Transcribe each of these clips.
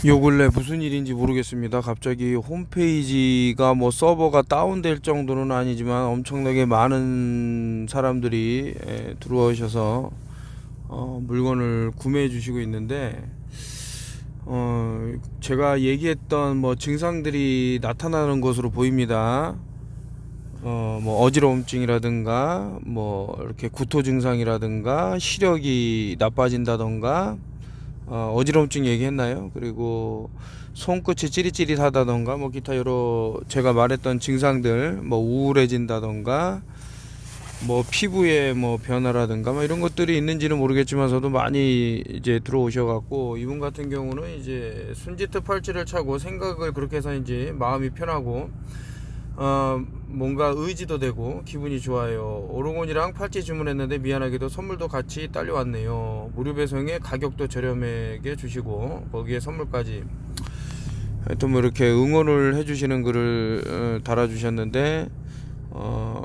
요 근래 무슨 일인지 모르겠습니다. 갑자기 홈페이지가 뭐 서버가 다운될 정도는 아니지만 엄청나게 많은 사람들이 들어오셔서 물건을 구매해 주시고 있는데, 제가 얘기했던 뭐 증상들이 나타나는 것으로 보입니다. 뭐 어지러움증이라든가 뭐 이렇게 구토 증상이라든가 시력이 나빠진다던가, 어지러움증 얘기했나요? 그리고 손끝이 찌릿찌릿하다던가 뭐 기타 여러 제가 말했던 증상들, 뭐 우울해진다던가 뭐 피부에 뭐 변화라든가 뭐 이런 것들이 있는지는 모르겠지만서도 많이 이제 들어오셔갖고, 이분 같은 경우는 이제 순지트 팔찌를 차고 생각을 그렇게 해서 이제 마음이 편하고 뭔가 의지도 되고 기분이 좋아요. 오르곤이랑 팔찌 주문했는데 미안하게도 선물도 같이 딸려왔네요. 무료 배송에 가격도 저렴하게 주시고 거기에 선물까지. 하여튼 뭐 이렇게 응원을 해주시는 글을 달아주셨는데,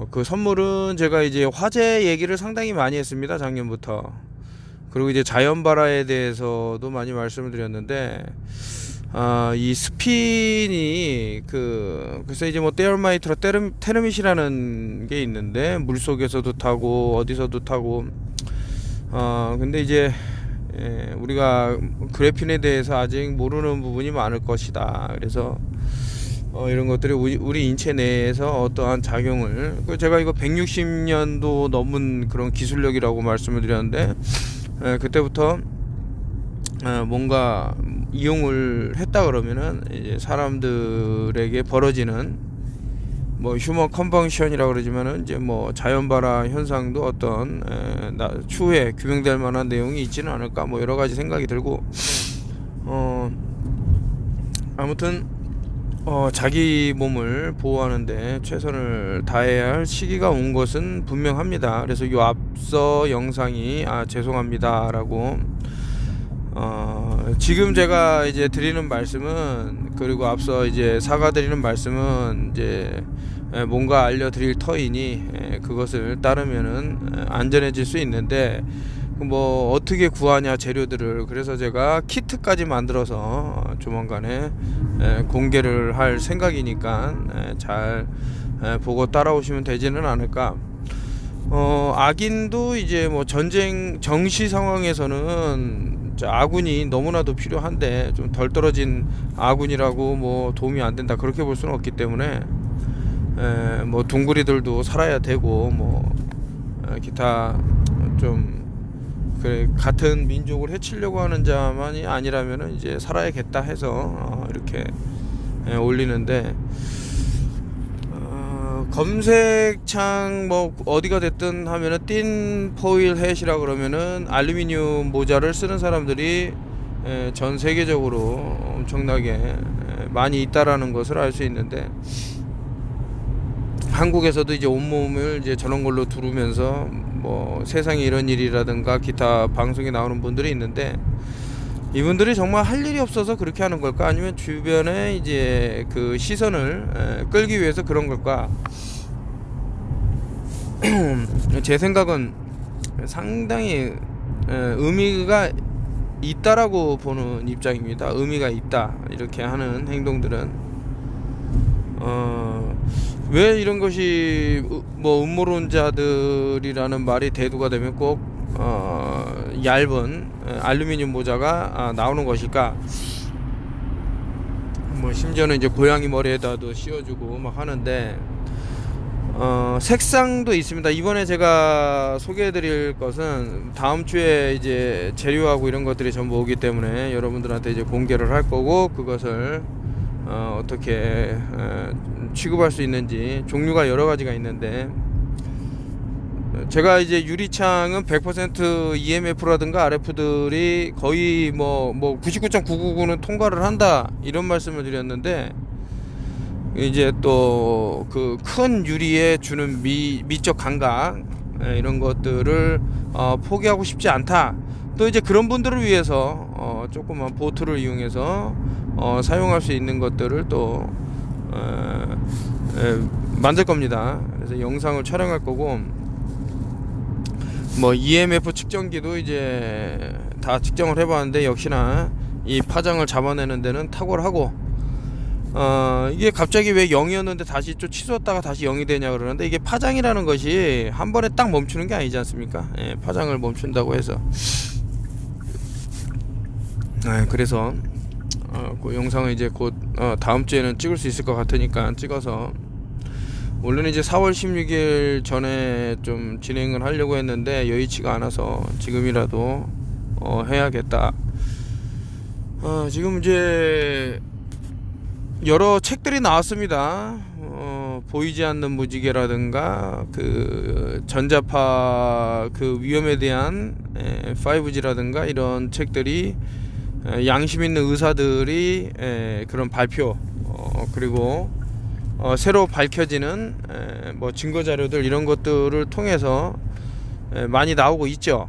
그 선물은 제가 이제 화재 얘기를 상당히 많이 했습니다, 작년부터. 그리고 이제 자연발화에 대해서도 많이 말씀을 드렸는데, 이 스핀이 글쎄 이제 뭐 떼얼마이트라 테르밋이라는 게 있는데, 물 속에서도 타고 어디서도 타고, 근데 이제 우리가 그래핀에 대해서 아직 모르는 부분이 많을 것이다. 그래서 이런 것들이 우리 인체 내에서 어떠한 작용을, 제가 이거 160년도 넘은 그런 기술력이라고 말씀을 드렸는데, 그때부터 뭔가 이용을 했다 그러면은 이제 사람들에게 벌어지는 뭐 휴먼 컨벙션이라고 그러지만은 이제 뭐 자연발화 현상도 어떤 추후에 규명될 만한 내용이 있지는 않을까, 뭐 여러 가지 생각이 들고, 아무튼 자기 몸을 보호하는데 최선을 다해야 할 시기가 온 것은 분명합니다. 그래서 이 앞서 영상이 죄송합니다라고, 지금 제가 이제 드리는 말씀은, 그리고 앞서 이제 사과드리는 말씀은 이제 뭔가 알려드릴 터이니 그것을 따르면은 안전해질 수 있는데, 뭐 어떻게 구하냐 재료들을, 그래서 제가 키트까지 만들어서 조만간에 공개를 할 생각이니까 잘 보고 따라오시면 되지는 않을까. 악인도 이제 뭐 전쟁 정시 상황에서는 아군이 너무나도 필요한데, 좀 덜 떨어진 아군이라고 뭐 도움이 안 된다 그렇게 볼 수는 없기 때문에, 뭐 둥그리들도 살아야 되고, 뭐 기타 좀 그래 같은 민족을 해치려고 하는 자만이 아니라면은 이제 살아야겠다 해서 이렇게 올리는데, 검색창 뭐 어디가 됐든 하면은 틴 포일 햇이라 그러면은 알루미늄 모자를 쓰는 사람들이 전 세계적으로 엄청나게 많이 있다라는 것을 알 수 있는데, 한국에서도 이제 온몸을 이제 저런 걸로 두르면서 뭐 세상에 이런 일이라든가 기타 방송에 나오는 분들이 있는데, 이분들이 정말 할 일이 없어서 그렇게 하는 걸까, 아니면 주변에 이제 그 시선을 끌기 위해서 그런 걸까. 제 생각은 상당히 의미가 있다라고 보는 입장입니다. 의미가 있다, 이렇게 하는 행동들은. 왜 이런 것이 뭐 음모론자들이라는 말이 대두가 되면 꼭 얇은 알루미늄 모자가 나오는 것일까? 뭐 심지어는 이제 고양이 머리에다도 씌워주고 막 하는데, 색상도 있습니다. 이번에 제가 소개해드릴 것은 다음 주에 이제 재료하고 이런 것들이 전부 오기 때문에 여러분들한테 이제 공개를 할 거고, 그것을 어떻게 취급할 수 있는지, 종류가 여러 가지가 있는데, 제가 이제 유리창은 100% EMF라든가 RF들이 거의 뭐 99.999는 통과를 한다, 이런 말씀을 드렸는데, 이제 또 그 큰 유리에 주는 미적 감각, 이런 것들을 포기하고 싶지 않다. 또 이제 그런 분들을 위해서 조그만 보트를 이용해서 사용할 수 있는 것들을 또 만들 겁니다. 그래서 영상을 촬영할 거고, 뭐 EMF 측정기도 이제 다 측정을 해봤는데, 역시나 이 파장을 잡아내는 데는 탁월하고, 이게 갑자기 왜 0이었는데 다시 좀 치솟았다가 다시 0이 되냐 그러는데, 이게 파장이라는 것이 한 번에 딱 멈추는 게 아니지 않습니까? 예, 파장을 멈춘다고 해서. 그래서 그 영상을 이제 곧 다음 주에는 찍을 수 있을 것 같으니까 찍어서, 원래는 이제 4월 16일 전에 좀 진행을 하려고 했는데 여의치가 않아서 지금이라도 해야겠다. 지금 이제 여러 책들이 나왔습니다. 보이지 않는 무지개라든가 그 전자파 그 위험에 대한 5G라든가 이런 책들이, 양심 있는 의사들이 그런 발표, 그리고 새로 밝혀지는 뭐 증거 자료들, 이런 것들을 통해서 많이 나오고 있죠.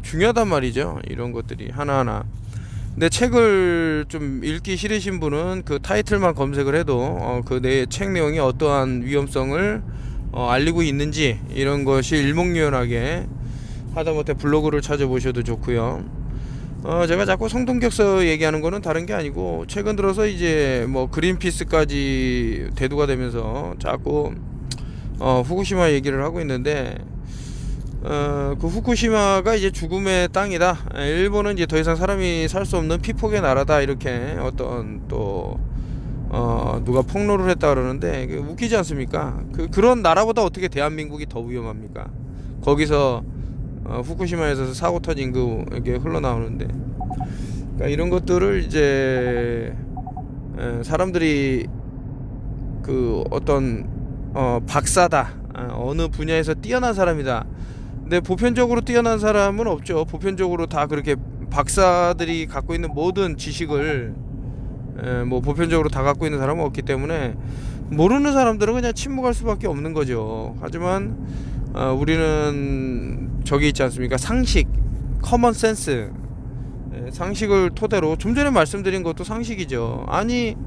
중요하단 말이죠, 이런 것들이 하나하나. 근데 책을 좀 읽기 싫으신 분은 그 타이틀만 검색을 해도 그 내 책 내용이 어떠한 위험성을 알리고 있는지, 이런 것이 일목요연하게, 하다못해 블로그를 찾아보셔도 좋고요. 제가 자꾸 성동격서 얘기하는 거는 다른 게 아니고, 최근 들어서 이제 뭐 그린피스까지 대두가 되면서 자꾸 후쿠시마 얘기를 하고 있는데, 그 후쿠시마가 이제 죽음의 땅이다, 일본은 이제 더 이상 사람이 살 수 없는 피폭의 나라다, 이렇게 어떤 또 누가 폭로를 했다 그러는데, 웃기지 않습니까? 그런 나라보다 어떻게 대한민국이 더 위험합니까? 거기서 후쿠시마에서 사고 터진 그게 흘러나오는데, 그러니까 이런 것들을 이제 사람들이 그 어떤 박사다, 어느 분야에서 뛰어난 사람이다. 근데 보편적으로 뛰어난 사람은 없죠. 보편적으로 다 그렇게 박사들이 갖고 있는 모든 지식을 뭐 보편적으로 다 갖고 있는 사람은 없기 때문에, 모르는 사람들은 그냥 침묵할 수밖에 없는 거죠. 하지만 우리는 저기 있지 않습니까? 상식, 커먼 센스, 상식을 토대로, 좀 전에 말씀드린 것도 상식이죠. 아니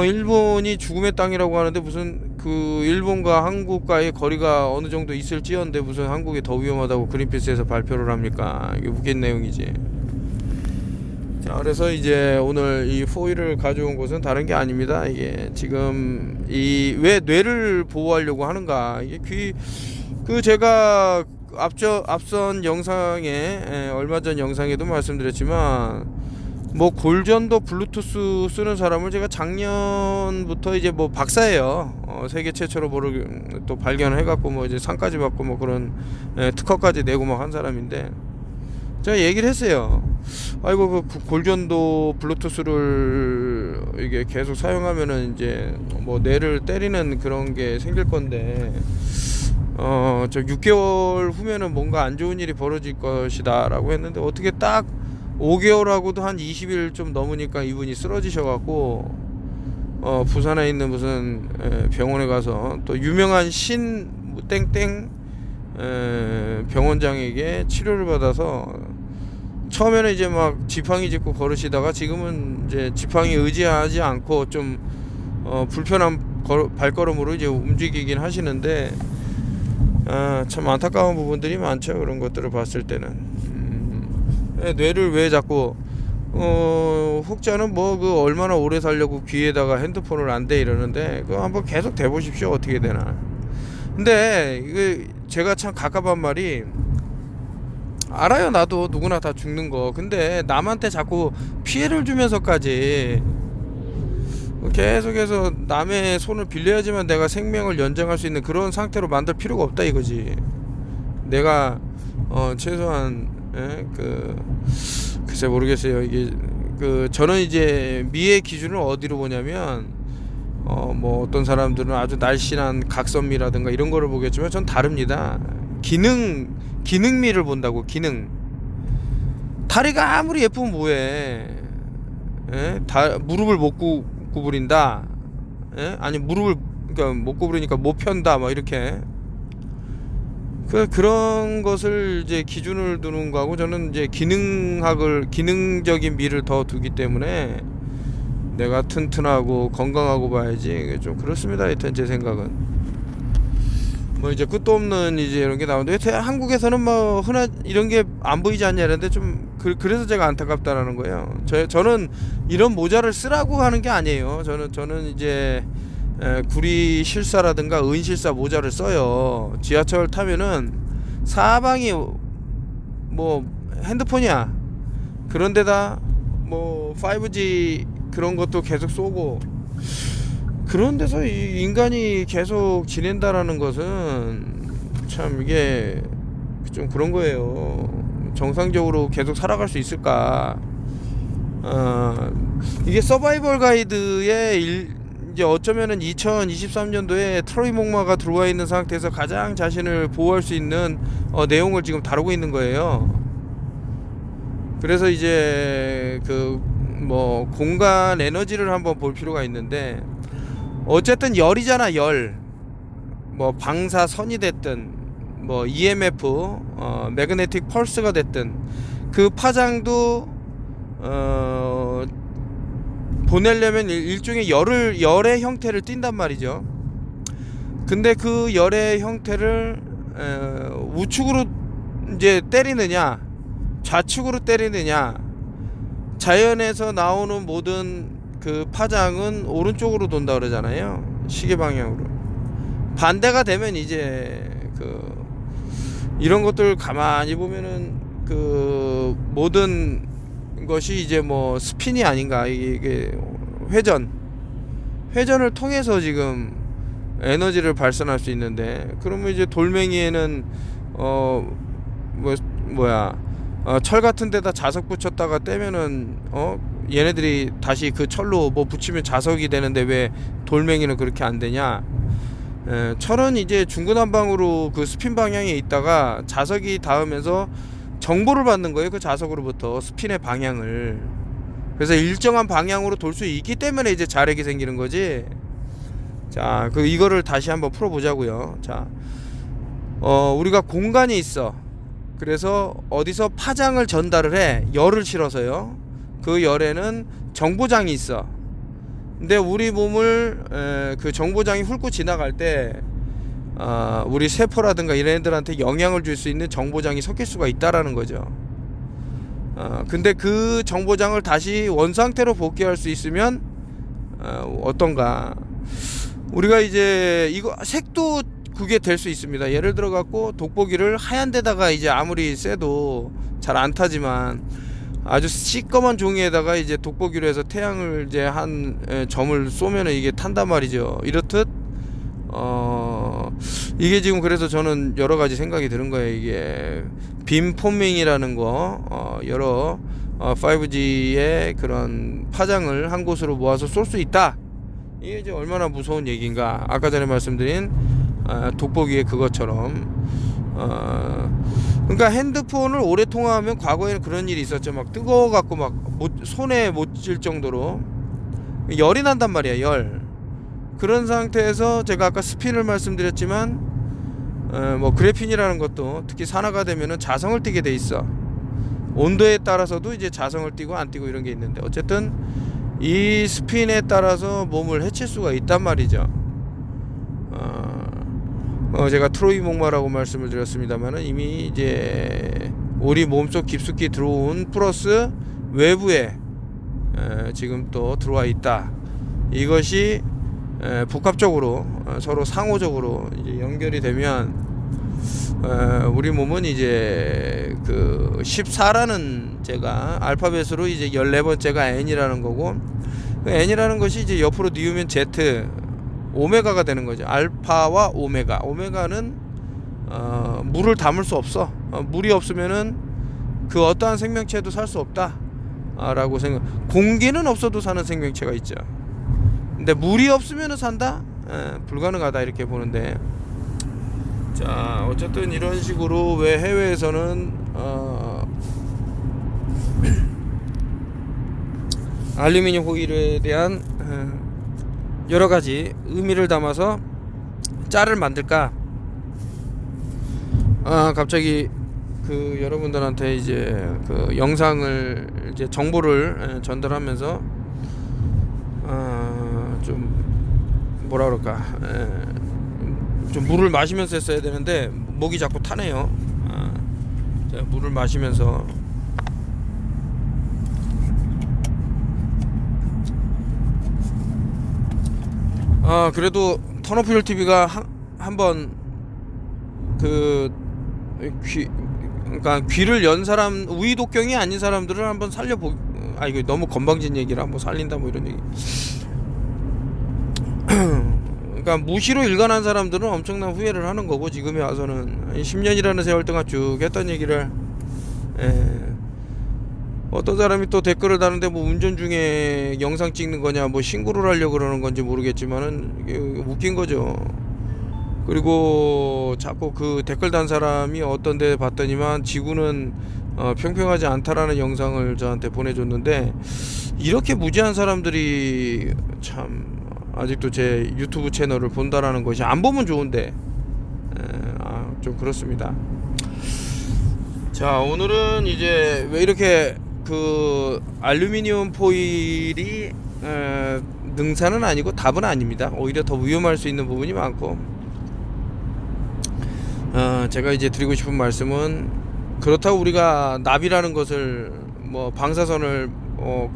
일본이 죽음의 땅이라고 하는데, 무슨 그 일본과 한국과의 거리가 어느 정도 있을지언데 무슨 한국이 더 위험하다고 그린피스에서 발표를 합니까? 이게 웃긴 내용이지. 자, 그래서 이제 오늘 이 포일을 가져온 것은 다른 게 아닙니다. 이게 지금 이 왜 뇌를 보호하려고 하는가, 이게 제가 앞선 영상에, 얼마 전 영상에도 말씀드렸지만, 뭐 골전도 블루투스 쓰는 사람을 제가 작년부터 이제 뭐 박사예요. 세계 최초로 뭐를 또 발견을 해갖고 뭐 이제 상까지 받고 뭐 그런 특허까지 내고 막 한 사람인데, 제가 얘기를 했어요. 아이고, 그 골전도 블루투스를 이게 계속 사용하면은 이제 뭐 뇌를 때리는 그런 게 생길 건데, 저 6개월 후면은 뭔가 안 좋은 일이 벌어질 것이다 라고 했는데, 어떻게 딱 5개월하고도 한 20일 좀 넘으니까 이분이 쓰러지셔갖고, 부산에 있는 무슨 병원에 가서 또 유명한 신 땡땡 병원장에게 치료를 받아서, 처음에는 이제 막 지팡이 짚고 걸으시다가 지금은 이제 지팡이 의지하지 않고 좀 불편한 발걸음으로 이제 움직이긴 하시는데, 참 안타까운 부분들이 많죠. 그런 것들을 봤을 때는. 뇌를 왜 자꾸 혹자는 뭐 그 얼마나 오래 살려고 귀에다가 핸드폰을 안 대 이러는데, 그거 한번 계속 대보십시오, 어떻게 되나. 근데 이거 제가 참 갑갑한 말이, 알아요, 나도 누구나 다 죽는 거. 근데 남한테 자꾸 피해를 주면서까지 계속해서 남의 손을 빌려야지만 내가 생명을 연장할 수 있는 그런 상태로 만들 필요가 없다 이거지. 내가 최소한 글쎄 모르겠어요. 이게 저는 이제 미의 기준을 어디로 보냐면, 뭐 어떤 사람들은 아주 날씬한 각선미라든가 이런 거를 보겠지만, 전 다릅니다. 기능미를 본다고. 기능. 다리가 아무리 예쁘면 뭐해? 무릎을 못 구부린다. 아니 무릎을 그러니까 못 구부리니까 못 편다. 뭐 이렇게. 그런 것을 이제 기준을 두는 거하고, 저는 이제 기능적인 미를 더 두기 때문에 내가 튼튼하고 건강하고 봐야지. 좀 그렇습니다. 하여튼 제 생각은. 뭐 이제 끝도 없는 이제 이런 게 나오는데 한국에서는 뭐 흔한 이런 게 안 보이지 않냐 이랬는데 좀 그래서 제가 안타깝다라는 거예요. 저는 이런 모자를 쓰라고 하는 게 아니에요. 저는 이제 구리 실사라든가 은실사 모자를 써요. 지하철 타면은 사방이 뭐 핸드폰이야. 그런데다 뭐 5G 그런 것도 계속 쏘고 그런 데서 이 인간이 계속 지낸다라는 것은 참 이게 좀 그런 거예요. 정상적으로 계속 살아갈 수 있을까? 이게 서바이벌 가이드의 이제 어쩌면은 2023년도에 트로이 목마가 들어와 있는 상태에서 가장 자신을 보호할 수 있는 내용을 지금 다루고 있는 거예요. 그래서 이제 그 뭐 공간 에너지를 한번 볼 필요가 있는데 어쨌든 열이잖아. 열. 뭐 방사선이 됐든 뭐 EMF 매그네틱 펄스가 됐든 그 파장도 보내려면 일종의 열의 형태를 띈단 말이죠. 근데 그 열의 형태를 우측으로 이제 때리느냐 좌측으로 때리느냐, 자연에서 나오는 모든 그 파장은 오른쪽으로 돈다 그러잖아요. 시계 방향으로. 반대가 되면 이제 그 이런 것들 가만히 보면은 그 모든 것이 이제 뭐 스핀이 아닌가. 이게 회전을 통해서 지금 에너지를 발산할 수 있는데, 그러면 이제 돌멩이에는 철 같은 데다 자석 붙였다가 떼면은 얘네들이 다시 그 철로 뭐 붙이면 자석이 되는데 왜 돌멩이는 그렇게 안 되냐. 철은 이제 중구난방으로 그 스핀 방향에 있다가 자석이 닿으면서 정보를 받는 거예요. 그 자석으로부터 스핀의 방향을. 그래서 일정한 방향으로 돌 수 있기 때문에 이제 자력이 생기는 거지. 자, 이거를 다시 한번 풀어보자고요. 자, 우리가 공간이 있어. 그래서 어디서 파장을 전달을 해. 열을 실어서요. 그 열에는 정보장이 있어. 근데 우리 몸을 그 정보장이 훑고 지나갈 때 우리 세포라든가 이런 애들한테 영향을 줄 수 있는 정보장이 섞일 수가 있다라는 거죠. 근데 그 정보장을 다시 원상태로 복귀할 수 있으면 어떤가. 우리가 이제 이거 색도 그게 될 수 있습니다. 예를 들어 갖고 돋보기를 하얀 데다가 이제 아무리 쎄도 잘 안 타지만 아주 시꺼먼 종이에다가 이제 돋보기로 해서 태양을 이제 한 점을 쏘면은 이게 탄단 말이죠. 이렇듯 이게 지금 그래서 저는 여러 가지 생각이 드는 거예요. 이게 빔 포밍이라는 거, 여러 5G의 그런 파장을 한 곳으로 모아서 쏠 수 있다. 이게 이제 얼마나 무서운 얘기인가. 아까 전에 말씀드린 돋보기의 그것처럼. 그러니까 핸드폰을 오래 통화하면 과거에는 그런 일이 있었죠. 막 뜨거워갖고 막 손에 못 쥘 정도로 열이 난단 말이야. 열. 그런 상태에서 제가 아까 스핀을 말씀드렸지만 뭐 그래핀이라는 것도 특히 산화가 되면은 자성을 띠게 돼 있어. 온도에 따라서도 이제 자성을 띠고 안 띠고 이런 게 있는데, 어쨌든 이 스핀에 따라서 몸을 해칠 수가 있단 말이죠. 제가 트로이 목마라고 말씀을 드렸습니다만은 이미 이제 우리 몸속 깊숙이 들어온 플러스 외부에 지금 또 들어와 있다. 이것이 복합적으로 서로 상호적으로 이제 연결이 되면 우리 몸은 이제 그 14라는 제가 알파벳으로 이제 14번째가 N이라는 거고, 그 N이라는 것이 이제 옆으로 뉘우면 Z 오메가가 되는 거죠. 알파와 오메가. 오메가는 물을 담을 수 없어. 물이 없으면은 그 어떠한 생명체도 살 수 없다 라고 생각. 공기는 없어도 사는 생명체가 있죠. 근데 물이 없으면은 산다? 불가능하다 이렇게 보는데, 자, 어쨌든 이런 식으로 왜 해외에서는 알루미늄 호일에 대한 여러 가지 의미를 담아서 짤을 만들까? 갑자기 그 여러분들한테 이제 그 영상을 이제 정보를 전달하면서 좀 뭐라 그럴까? 좀 물을 마시면서 했어야 되는데 목이 자꾸 타네요. 자, 물을 마시면서. 그래도 턴오프힐 TV가 한번 그러니까 귀를 연 사람, 우이독경이 아닌 사람들을 한번 이거 너무 건방진 얘기를 한번 살린다 뭐 이런 얘기. 그러니까 무시로 일관한 사람들은 엄청난 후회를 하는 거고, 지금에 와서는 10년이라는 세월 동안 쭉 했던 얘기를. 어떤 사람이 또 댓글을 다는데 뭐 운전 중에 영상 찍는 거냐, 뭐 신고를 하려고 그러는 건지 모르겠지만은 이게 웃긴 거죠. 그리고 자꾸 그 댓글 단 사람이 어떤 데 봤더니만 지구는 평평하지 않다라는 영상을 저한테 보내줬는데, 이렇게 무지한 사람들이 참 아직도 제 유튜브 채널을 본다라는 것이, 안 보면 좋은데 좀 그렇습니다. 자, 오늘은 이제 왜 이렇게 그 알루미늄 포일이 능사는 아니고 답은 아닙니다. 오히려 더 위험할 수 있는 부분이 많고, 제가 이제 드리고 싶은 말씀은, 그렇다고 우리가 납이라는 것을, 뭐 방사선을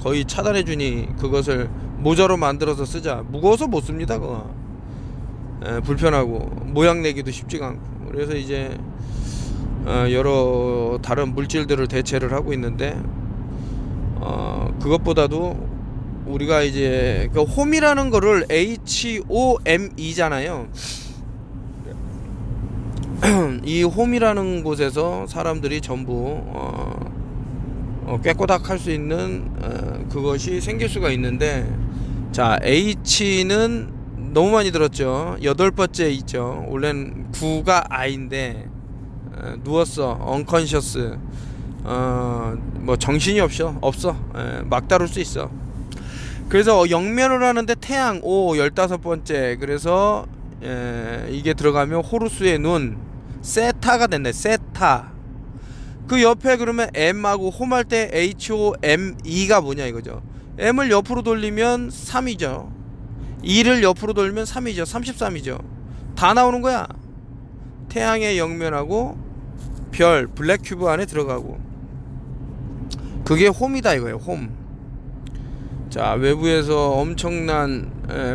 거의 차단해 주니 그것을 모자로 만들어서 쓰자. 무거워서 못 씁니다. 그거 불편하고 모양 내기도 쉽지가 않고. 그래서 이제 여러 다른 물질들을 대체를 하고 있는데, 그것보다도 우리가 이제 그 홈이라는 거를 HOME잖아요. 이 홈이라는 곳에서 사람들이 전부 꾀꼬닥 할 수 있는 그것이 생길 수가 있는데, 자, H는 너무 많이 들었죠. 8번째 있죠. 원래는 9가 I인데 누웠어, unconscious, 뭐 정신이 없어. 막 다룰 수 있어. 그래서 영면을 하는데 태양 O 15번째. 그래서 이게 들어가면 호루스의 눈, 세타가 된다. 세타. 그 옆에 그러면 M하고 홈할 때 HOME가 뭐냐 이거죠. M을 옆으로 돌리면 3이죠. 2를 옆으로 돌리면 3이죠. 33이죠. 다 나오는 거야. 태양의 영면하고 별, 블랙 큐브 안에 들어가고, 그게 홈이다 이거예요. 홈. 자, 외부에서 엄청난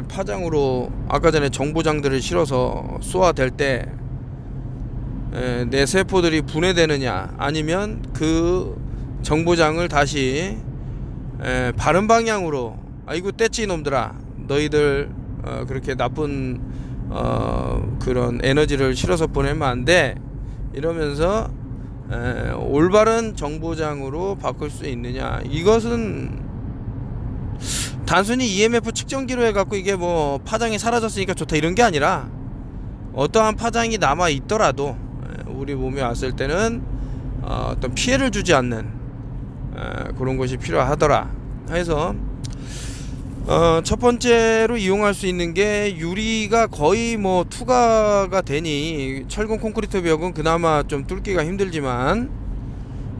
파장으로 아까 전에 정보장들을 실어서 쏘아댈 때 내 세포들이 분해되느냐, 아니면 그 정보장을 다시 바른 방향으로, 아이고 떼찌 놈들아, 너희들 그렇게 나쁜 그런 에너지를 실어서 보내면 안 돼, 이러면서 올바른 정보장으로 바꿀 수 있느냐. 이것은 단순히 EMF 측정기로 해갖고 이게 뭐 파장이 사라졌으니까 좋다 이런 게 아니라, 어떠한 파장이 남아 있더라도 우리 몸에 왔을 때는 어떤 피해를 주지 않는 그런 것이 필요하더라 해서, 첫 번째로 이용할 수 있는 게, 유리가 거의 뭐 투과가 되니 철근 콘크리트 벽은 그나마 좀 뚫기가 힘들지만,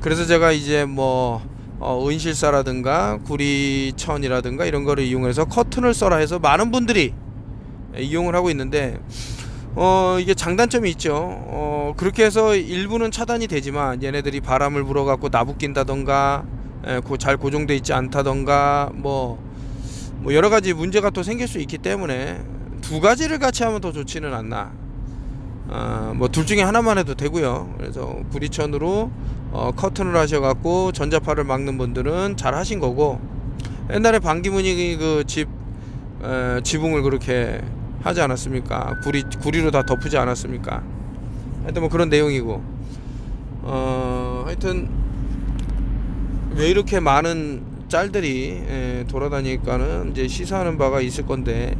그래서 제가 이제 뭐 은실사라든가 구리천이라든가 이런 거를 이용해서 커튼을 써라 해서 많은 분들이 이용을 하고 있는데, 이게 장단점이 있죠. 그렇게 해서 일부는 차단이 되지만 얘네들이 바람을 불어갖고 나부낀다던가 잘 고정돼 있지 않다던가 뭐 여러가지 문제가 또 생길 수 있기 때문에 두 가지를 같이 하면 더 좋지는 않나. 뭐 둘 중에 하나만 해도 되고요. 그래서 구리천으로 커튼을 하셔갖고 전자파를 막는 분들은 잘 하신 거고, 옛날에 반기문이 그 지붕을 그렇게 하지 않았습니까? 구리로 다 덮지 않았습니까? 하여튼 뭐 그런 내용이고, 하여튼 왜 이렇게 많은 짤들이 돌아다니니까는 이제 시사하는 바가 있을 건데,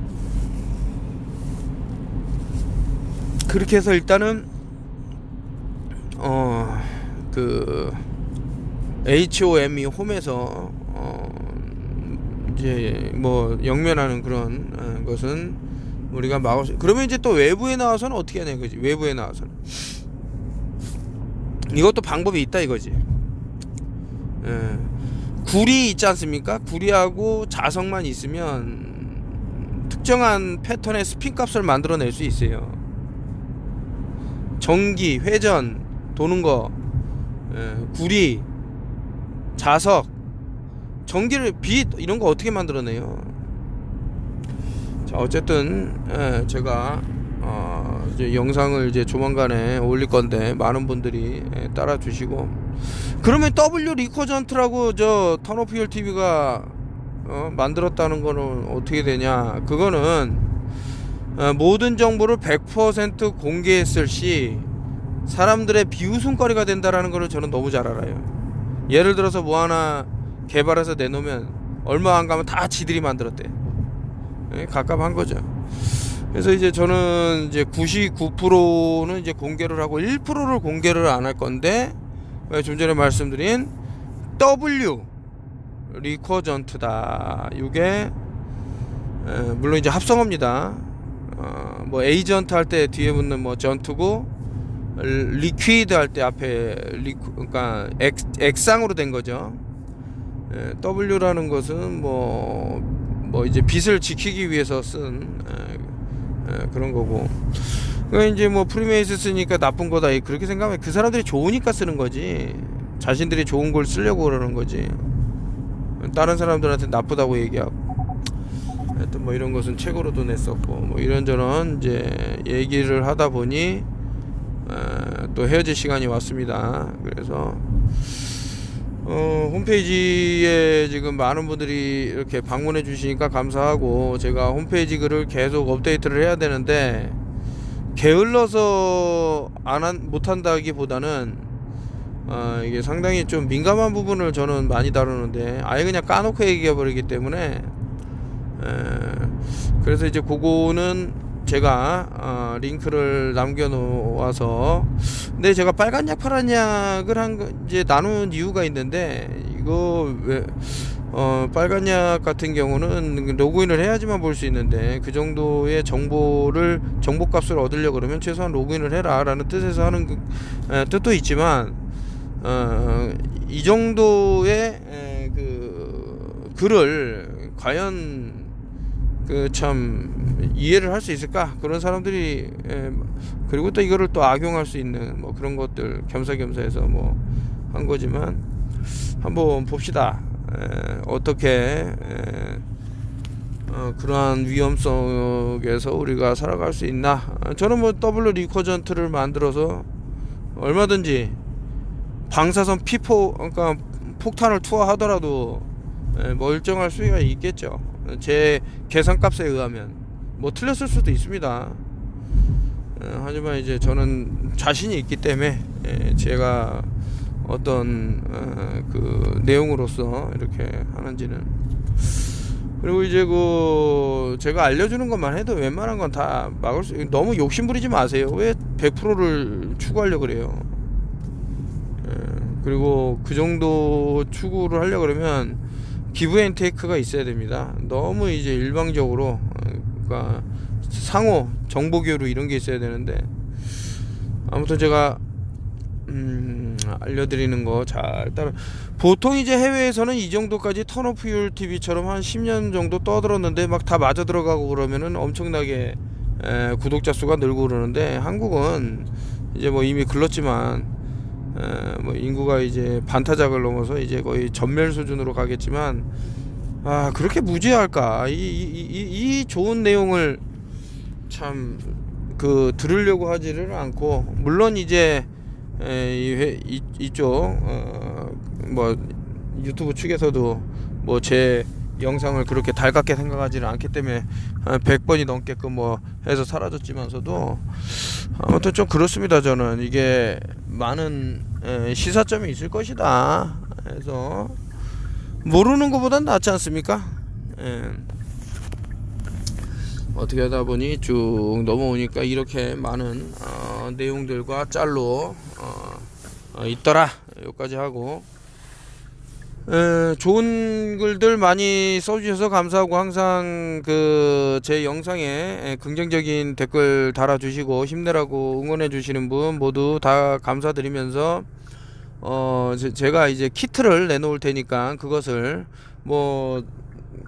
그렇게 해서 일단은 그 HOME 홈에서 이제 뭐 영면하는 그런 것은 우리가 막을 수. 그러면 이제 또 외부에 나와서는 어떻게 하냐 이거지. 외부에 나와서는 이것도 방법이 있다 이거지. 구리 있지 않습니까? 구리하고 자석만 있으면 특정한 패턴의 스핀 값을 만들어낼 수 있어요. 전기, 회전 도는 거, 구리, 자석, 전기를 빛 이런 거 어떻게 만들어내요? 자, 어쨌든 제가 이제 영상을 이제 조만간에 올릴 건데 많은 분들이 따라 주시고, 그러면 W 리커전트라고 저 턴오프율 TV가 만들었다는 거는 어떻게 되냐? 그거는 모든 정보를 100% 공개했을 시 사람들의 비웃음거리가 된다라는 거를 저는 너무 잘 알아요. 예를 들어서 뭐 하나 개발해서 내놓으면 얼마 안 가면 다 지들이 만들었대. 갑갑한 거죠. 그래서 이제 저는 이제 99%는 이제 공개를 하고 1%를 공개를 안 할 건데, 좀 전에 말씀드린 W 리커전트다. 이게 물론 이제 합성어입니다. 뭐 에이전트 할 때 뒤에 붙는 뭐 전투고, 리퀴드 할 때 앞에 그러니까 액상으로 된 거죠. W라는 것은 뭐 이제 빛을 지키기 위해서 쓴 그런 거고, 이제 뭐 프리메이스 쓰니까 나쁜 거다 그렇게 생각하면 그 사람들이 좋으니까 쓰는 거지, 자신들이 좋은 걸 쓰려고 그러는 거지, 다른 사람들한테 나쁘다고 얘기하고. 하여튼 뭐 이런 것은 책으로도 냈었고, 뭐 이런저런 이제 얘기를 하다 보니 또 헤어질 시간이 왔습니다. 그래서 홈페이지에 지금 많은 분들이 이렇게 방문해 주시니까 감사하고, 제가 홈페이지 글을 계속 업데이트를 해야 되는데 게을러서 못한다기보다는 이게 상당히 좀 민감한 부분을 저는 많이 다루는데 아예 그냥 까놓고 얘기해 버리기 때문에, 그래서 이제 그거는 제가 링크를 남겨 놓아서, 근데 제가 빨간 약 파란 약을 이제 나눈 이유가 있는데, 이거 왜 빨간 약 같은 경우는 로그인을 해야지만 볼 수 있는데, 그 정도의 정보값을 얻으려고 그러면 최소한 로그인을 해라 라는 뜻에서 하는 뜻도 있지만, 이 정도의 그 글을 과연 참 이해를 할 수 있을까? 그런 사람들이, 그리고 또 이거를 또 악용할 수 있는 뭐 그런 것들 겸사겸사해서 뭐 한 거지만, 한번 봅시다. 어떻게 그러한 위험 속에서 우리가 살아갈 수 있나? 저는 뭐 W 리커전트를 만들어서 얼마든지 방사선 그러니까 폭탄을 투하하더라도 멀쩡할 수가 있겠죠. 제 계산값에 의하면 뭐 틀렸을 수도 있습니다. 하지만 이제 저는 자신이 있기 때문에 제가 어떤 그 내용으로서 이렇게 하는지는, 그리고 이제 제가 알려주는 것만 해도 웬만한 건 다 막을 수. 너무 욕심 부리지 마세요. 왜 100%를 추구하려고 그래요? 그리고 그 정도 추구를 하려고 그러면 기브 앤 테이크가 있어야 됩니다. 너무 이제 일방적으로, 그러니까 상호 정보 교류 이런 게 있어야 되는데, 아무튼 제가 알려드리는 거 잘 따라. 보통 이제 해외에서는 이 정도까지 턴오프율 TV처럼 한 10년 정도 떠들었는데 막 다 맞아 들어가고 그러면은 엄청나게 구독자 수가 늘고 그러는데, 한국은 이제 뭐 이미 글렀지만 뭐 인구가 이제 반타작을 넘어서 이제 거의 전멸 수준으로 가겠지만, 그렇게 무지할까? 이 좋은 내용을 참 들으려고 하지를 않고, 물론 이제 이쪽 뭐 유튜브 측에서도 뭐 제 영상을 그렇게 달갑게 생각하지는 않기 때문에 한 100번이 넘게끔 뭐 해서 사라졌지만서도, 아무튼 좀 그렇습니다. 저는 이게 많은 시사점이 있을 것이다 해서 모르는 것보단 낫지 않습니까? 어떻게 하다 보니 쭉 넘어오니까 이렇게 많은 내용들과 짤로 있더라. 여기까지 하고, 좋은 글들 많이 써주셔서 감사하고, 항상 제 영상에 긍정적인 댓글 달아주시고 힘내라고 응원해주시는 분 모두 다 감사드리면서, 제가 이제 키트를 내놓을 테니까 그것을 뭐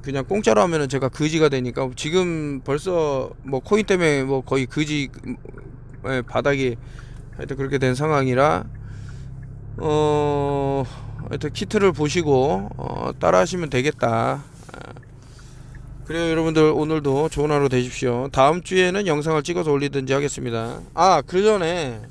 그냥 공짜로 하면은 제가 거지가 되니까, 지금 벌써 뭐 코인 때문에 뭐 거의 거지 바닥이 하여튼 그렇게 된 상황이라 하여튼 키트를 보시고 따라 하시면 되겠다. 그래요 여러분들, 오늘도 좋은 하루 되십시오. 다음 주에는 영상을 찍어서 올리든지 하겠습니다. 그 전에